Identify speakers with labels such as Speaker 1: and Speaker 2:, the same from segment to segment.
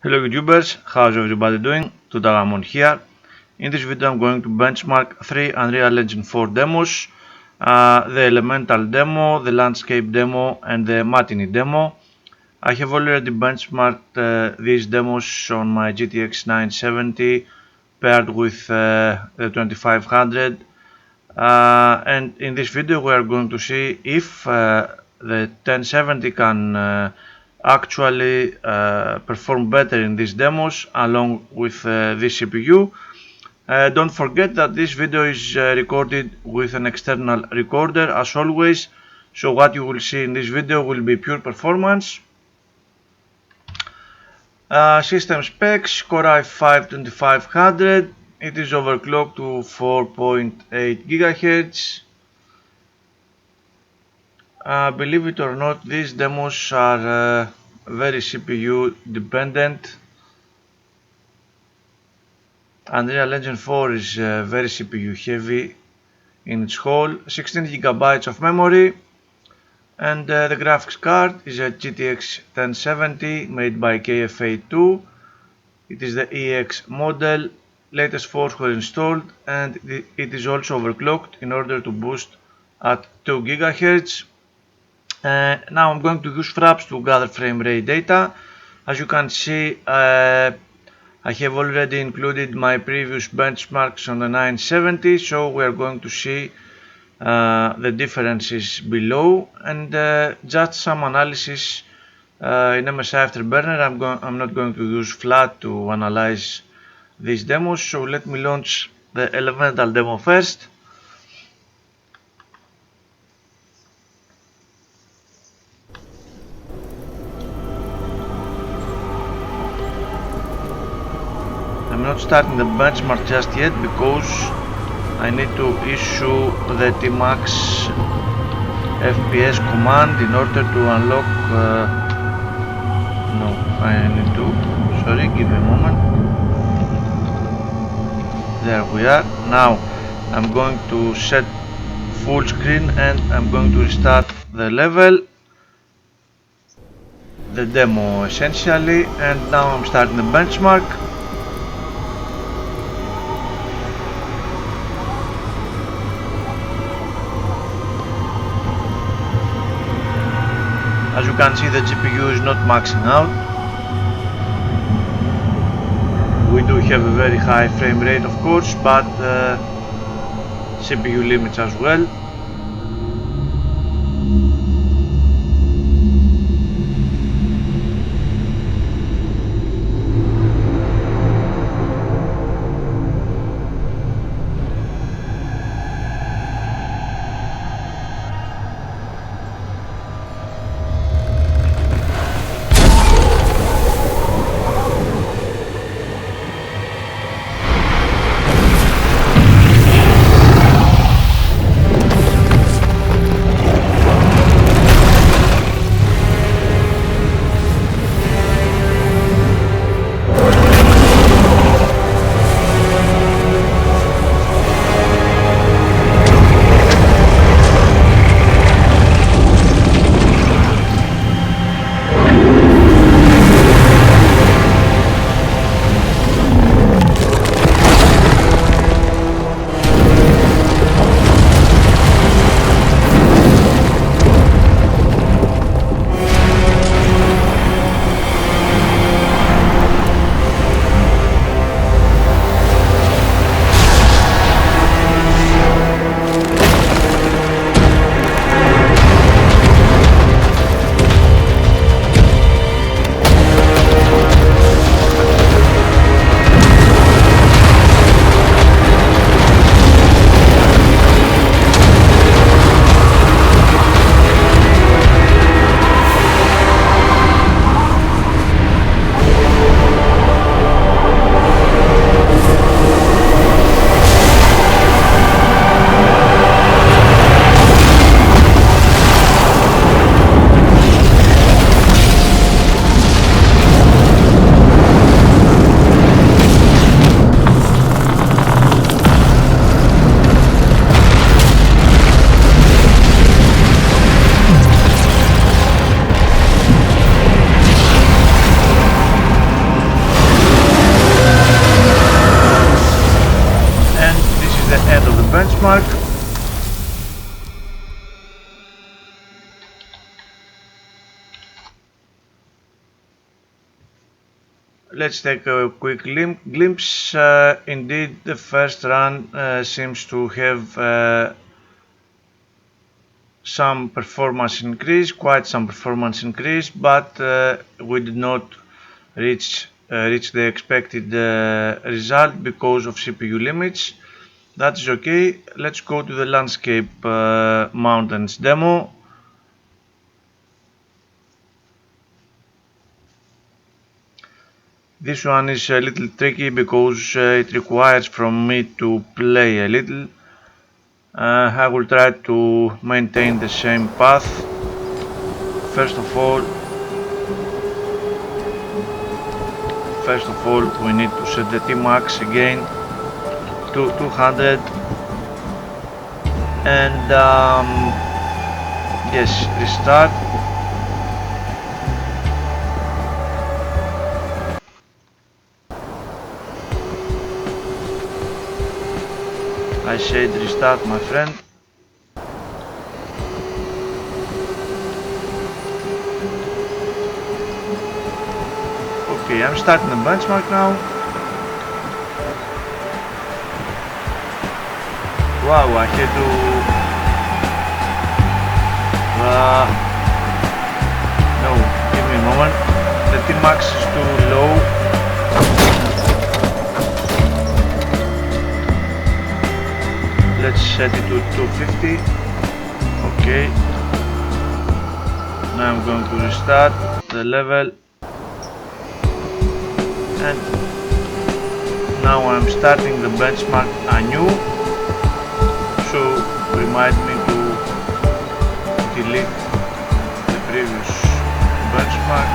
Speaker 1: Hello YouTubers, how's everybody doing? Today here. In this video I'm going to benchmark 3 Unreal Engine 4 demos, the Elemental demo, the Landscape demo and the Matinee demo. I have already benchmarked these demos on my GTX 970 paired with the 2500, and in this video we are going to see if the 1070 can actually perform better in these demos along with this CPU. Don't forget that this video is recorded with an external recorder as always, so what you will see in this video will be pure performance. System specs: Core i5 2500, it is overclocked to 4.8 GHz. Believe it or not, these demos are very CPU dependent. Unreal Engine 4 is very CPU heavy in its whole. 16 GB of memory, and the graphics card is a GTX 1070 made by KFA2. It is the EX model, latest force were installed, and it is also overclocked in order to boost at 2 GHz. Now I'm going to use fraps to gather frame rate data. As you can see, I have already included my previous benchmarks on the 970, so we are going to see the differences below, and just some analysis in MSI Afterburner. I'm not going to use flat to analyze these demos, so let me launch the Elemental demo first. I'm not starting the benchmark just yet because I need to issue the Tmax FPS command in order to unlock no, I need to, sorry, give me a moment. There we are. Now I'm going to set full screen and I'm going to restart the level, the demo essentially, and now I'm starting the benchmark. As you can see, the GPU is not maxing out. We do have a very high frame rate, of course, but CPU limits as well. let's take a quick glimpse. Indeed, the first run seems to have some performance increase, quite some performance increase, but we did not reach the expected result because of CPU limits. That is okay. Let's go to the landscape mountains demo. This one is a little tricky because it requires from me to play a little. I will try to maintain the same path. First of all, we need to set the T-max again to 200 and yes, restart. I said restart, my friend. Okay, I'm starting the benchmark now. Wow, I had to no, give me a moment. The T-max is too low. Let's set it to 250. Okay. Now I'm going to restart the level. And now I'm starting the benchmark anew. So remind me to delete the previous benchmark.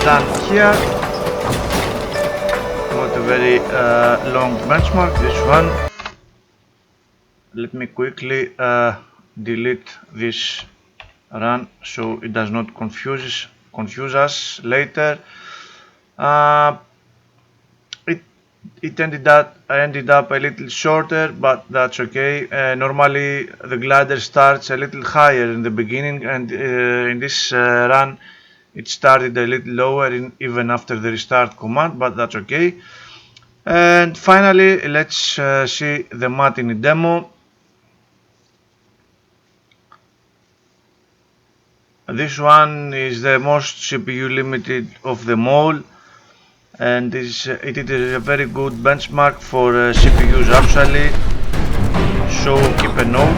Speaker 1: Done here. What a very long benchmark, this one. Let me quickly delete this run so it does not confuse us later. It ended up a little shorter, but that's okay. Normally the glider starts a little higher in the beginning, and in this run it started a little lower even after the restart command, but that's okay. And finally, let's see the Matinee demo. This one is the most CPU limited of them all, and it is a very good benchmark for CPUs actually, so keep a note.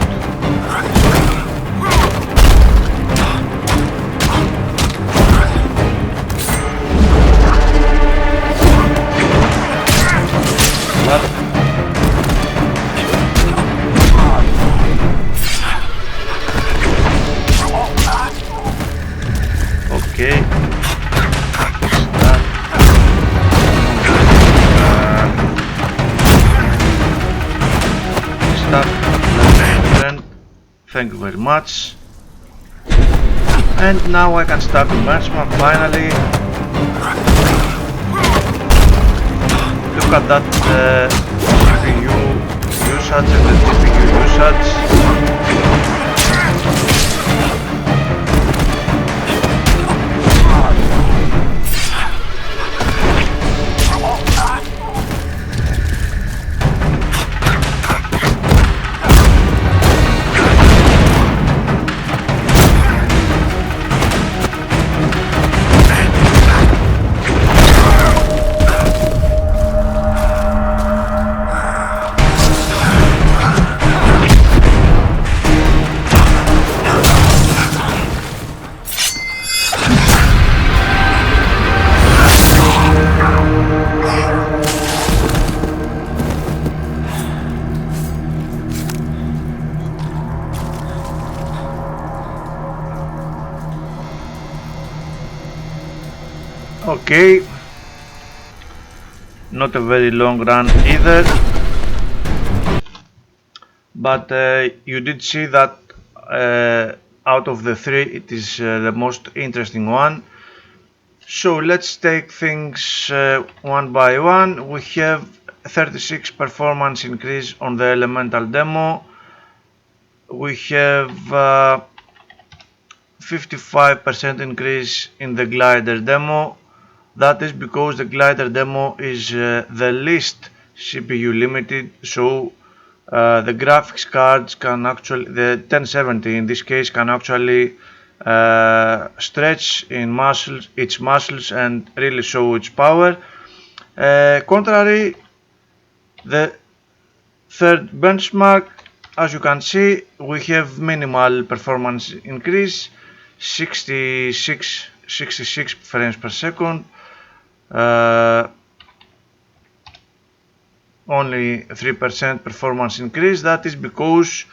Speaker 1: Okay. Thank you very much. And now I can start the benchmark finally. Look at that CPU usage and the GPU usage. Okay, not a very long run either, but you did see that out of the three it is the most interesting one. So let's take things one by one. We have 36 performance increase on the Elemental demo. We have 55% increase in the glider demo. That is because the glider demo is the least CPU limited, so the graphics cards can actually, the 1070 in this case, can actually stretch in its muscles and really show its power. Contrary, the third benchmark, as you can see, we have minimal performance increase, 66 frames per second. Only 3% performance increase. That is because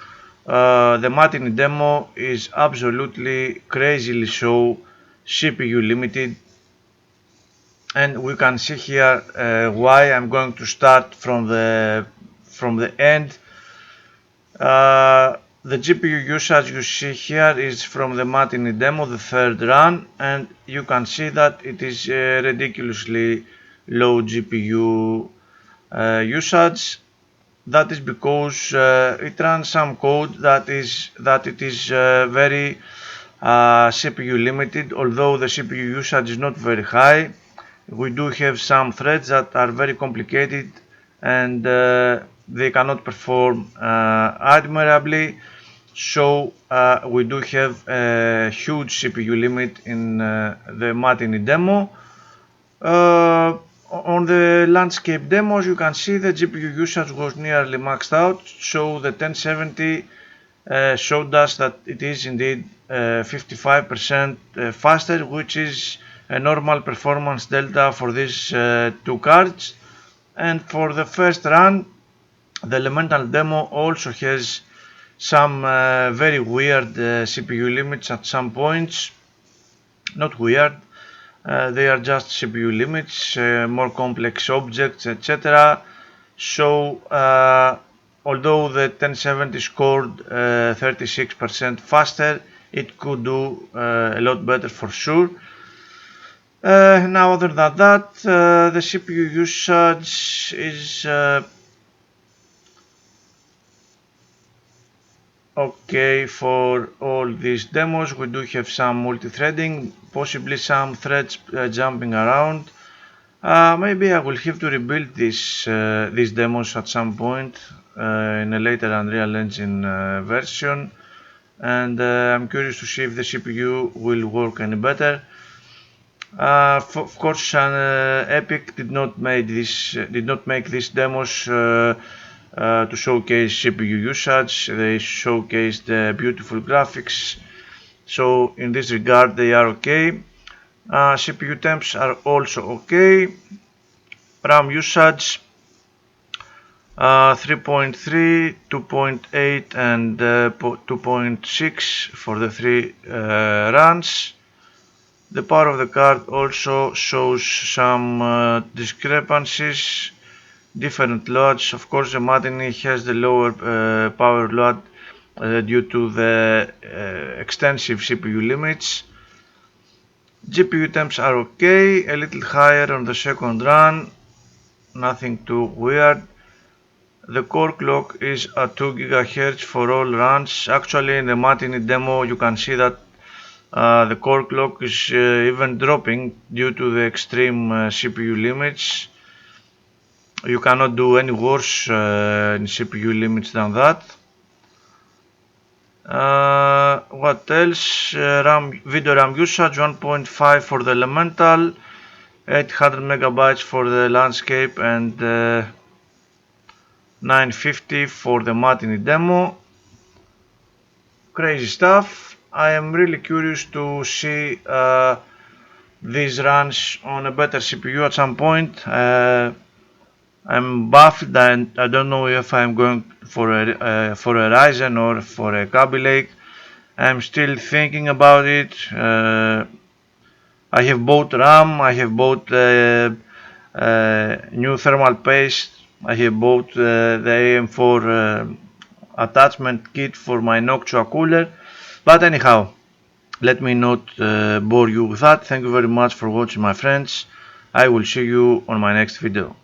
Speaker 1: the Matinee demo is absolutely crazily so CPU limited, and we can see here why. I'm going to start from the end. The GPU usage you see here is from the Matinee demo, the third run, and you can see that it is ridiculously low GPU usage. That is because it runs some code that it is very CPU limited. Although the CPU usage is not very high, we do have some threads that are very complicated and they cannot perform admirably. So we do have a huge CPU limit in the Matinee demo. On the landscape demos, you can see the GPU usage was nearly maxed out, so the 1070 showed us that it is indeed 55% faster, which is a normal performance delta for these two cards. And for the first run, the Elemental demo also has some very weird CPU limits at some points. Not weird, they are just CPU limits, more complex objects, etc. So although the 1070 scored 36% faster, it could do a lot better for sure. Now, other than that, the CPU usage is okay for all these demos. We do have some multi-threading, possibly some threads jumping around. Maybe I will have to rebuild these demos at some point in a later Unreal Engine version, and I'm curious to see if the CPU will work any better. Of course, Epic did not make these demos to showcase CPU usage. They showcased beautiful graphics, so in this regard they are okay. CPU temps are also okay. RAM usage 3.3, 2.8 and 2.6 for the three runs. The power of the card also shows some discrepancies, different loads. Of course, the Matinee has the lower power load due to the extensive CPU limits. GPU temps are okay, a little higher on the second run, nothing too weird. The core clock is at 2 GHz for all runs. Actually, in the Matinee demo you can see that the core clock is even dropping due to the extreme CPU limits. You cannot do any worse in CPU limits than that. What else? Video RAM usage 1.5 for the Elemental, 800 megabytes for the landscape, and 950 for the Matinee demo. Crazy stuff. I am really curious to see these runs on a better CPU at some point. I'm baffled and I don't know if I'm going for a Ryzen or for a Kaby Lake. I'm still thinking about it. I have bought RAM, I have bought new thermal paste, I have bought the AM4 attachment kit for my Noctua cooler. But anyhow, let me not bore you with that. Thank you very much for watching, my friends. I will see you on my next video.